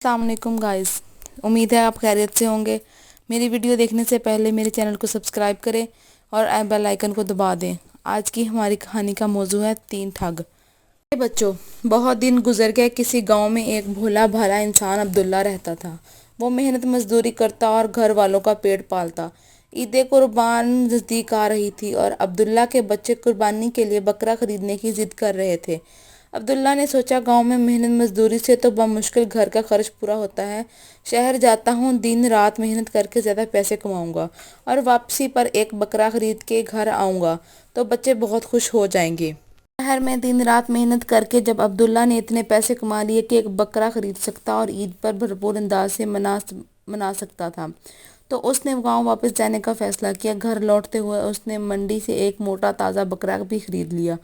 अस्सलाम वालेकुम गाइस। उम्मीद है आप खैरियत से होंगे। मेरी वीडियो देखने से पहले मेरे चैनल को सब्सक्राइब करें और बेल आइकन को दबा दें। आज की हमारी कहानी का मौजू है 3 ठग। बच्चों, बहुत दिन गुजर गए। किसी गांव में एक भोला भाला इंसान अब्दुल्ला रहता था। वो मेहनत मजदूरी करता और घर वालों का पेट पालता। ईद कुर्बान नजदीक आ रही थी और अब्दुल्ला के बच्चे कुर्बानी के लिए बकरा खरीदने की जिद कर रहे थे। अब्दुल्ला ने सोचा, गांव में मेहनत मजदूरी से तो बमुश्किल घर का खर्च पूरा होता है। शहर जाता हूँ, दिन रात मेहनत करके ज़्यादा पैसे कमाऊंगा और वापसी पर एक बकरा खरीद के घर आऊंगा तो बच्चे बहुत खुश हो जाएंगे। शहर में दिन रात मेहनत करके जब अब्दुल्ला ने इतने पैसे कमा लिए कि एक बकरा खरीद सकता और ईद पर भरपूर अंदाज से मना सकता था, तो उसने गांव वापस जाने का फैसला किया। घर लौटते हुए उसने मंडी से एक मोटा ताज़ा बकरा भी खरीद लिया।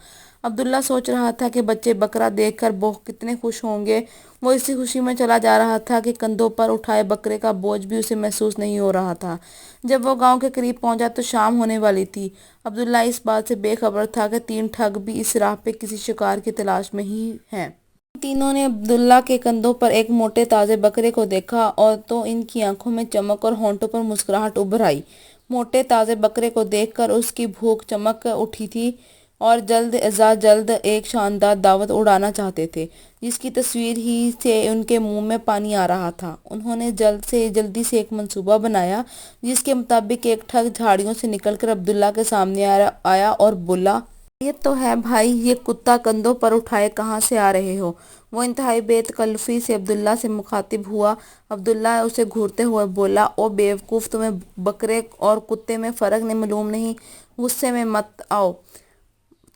अब्दुल्ला सोच रहा था कि बच्चे बकरा देखकर बहुत कितने खुश होंगे। वो इसी खुशी में चला जा रहा था कि कंधों पर उठाए बकरे का बोझ भी उसे महसूस नहीं हो रहा था। जब वो गांव के करीब पहुंचा तो शाम होने वाली थी। अब्दुल्ला इस बात से बेखबर था कि 3 ठग भी इस राह पे किसी शिकार की तलाश में ही हैं। तीनों ने अब्दुल्ला के कंधों पर एक मोटे ताजे बकरे को देखा और तो इनकी आंखों में चमक और होंठों पर मुस्कुराहट उभर आई। मोटे ताजे बकरे को देखकर उसकी भूख चमक उठी थी और जल्द एक शानदार दावत उड़ाना चाहते थे, जिसकी तस्वीर ही से उनके मुंह में पानी आ रहा था। उन्होंने जल्दी से एक मंसूबा बनाया, जिसके मुताबिक एक ठग झाड़ियों से निकलकर अब्दुल्ला के सामने आया और बोला, ये तो है भाई, ये कुत्ता कंधों पर उठाए कहाँ से आ रहे हो। वो इंतहाई बेतकल्लुफी से अब्दुल्ला से मुखातिब हुआ। अब्दुल्ला उसे घूरते हुए बोला, ओ बेवकूफ़, तुम्हें बकरे और कुत्ते में फ़र्क नहीं मालूम नहीं। गुस्से में मत आओ।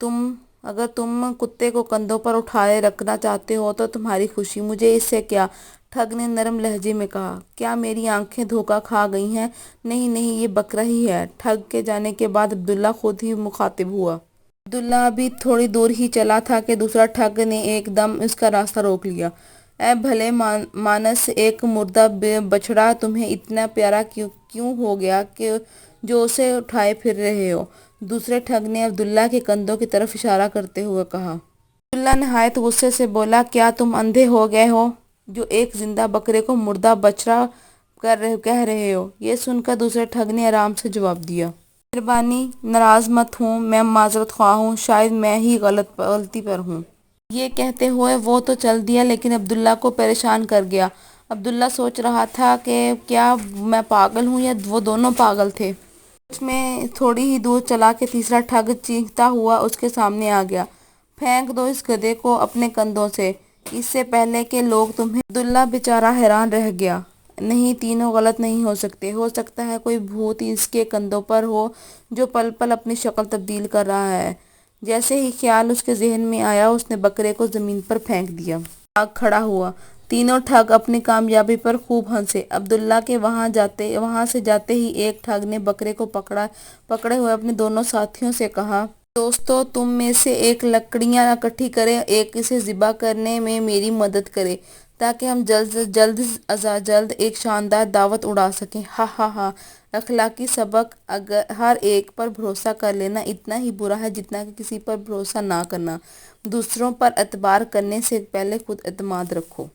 अगर तुम कुत्ते को कंधों पर उठाए रखना चाहते हो तो तुम्हारी खुशी, मुझे इससे क्या। ठग ने नरम लहजे में कहा, क्या मेरी आंखें धोखा खा गई हैं? नहीं नहीं, ये बकरा ही है। ठग के जाने के बाद अब्दुल्ला खुद ही मुखातिब हुआ। अब्दुल्ला अभी थोड़ी दूर ही चला था कि दूसरा ठग ने एकदम उसका रास्ता रोक लिया। ऐ भले मानस, एक मुर्दा बछड़ा तुम्हें इतना प्यारा क्यों क्यों हो गया कि जो उसे उठाए फिर रहे हो? दूसरे ठग ने अब्दुल्ला के कंधों की तरफ इशारा करते हुए कहा। अब्दुल्ला नहायत गुस्से से बोला, क्या तुम अंधे हो गए हो जो एक जिंदा बकरे को मुर्दा बछड़ा कह रहे हो? ये सुनकर दूसरे ठग ने आराम से जवाब दिया, मेहरबानी, नाराज मत हूँ, मैं माजरत ख्वाह हूँ, शायद मैं ही गलती पर हूँ। ये कहते हुए वो तो चल दिया, लेकिन अब्दुल्ला को परेशान कर गया। अब्दुल्ला सोच रहा था कि क्या मैं पागल हूँ या वो दोनों पागल थे। में थोड़ी ही दूर चला के तीसरा ठग चीखता हुआ उसके सामने आ गया, फेंक दो इस गधे को अपने कंधों से, इससे पहले कि लोग तुम्हें। अब्दुल्ला बेचारा हैरान रह गया। नहीं, तीनों गलत नहीं हो सकते। हो सकता है कोई भूत इसके कंधों पर हो जो पल पल अपनी शक्ल तब्दील कर रहा है। जैसे ही ख्याल उसके जहन में आया, उसने बकरे को जमीन पर फेंक दिया। आग खड़ा हुआ। तीनों ठग अपनी कामयाबी पर खूब हंसे। अब्दुल्ला के वहां से जाते ही एक ठग ने बकरे को पकड़े हुए अपने दोनों साथियों से कहा, दोस्तों, तुम में से एक लकड़ियां इकट्ठी करे, एक इसे ज़िबा करने में मेरी मदद करे ताकि हम जल्द एक शानदार दावत उड़ा सकें। हा हा हा। अखलाकी सबक, अगर हर एक पर भरोसा कर लेना इतना ही बुरा है जितना कि किसी पर भरोसा ना करना। दूसरों पर एतबार करने से पहले खुद एतमाद रखो।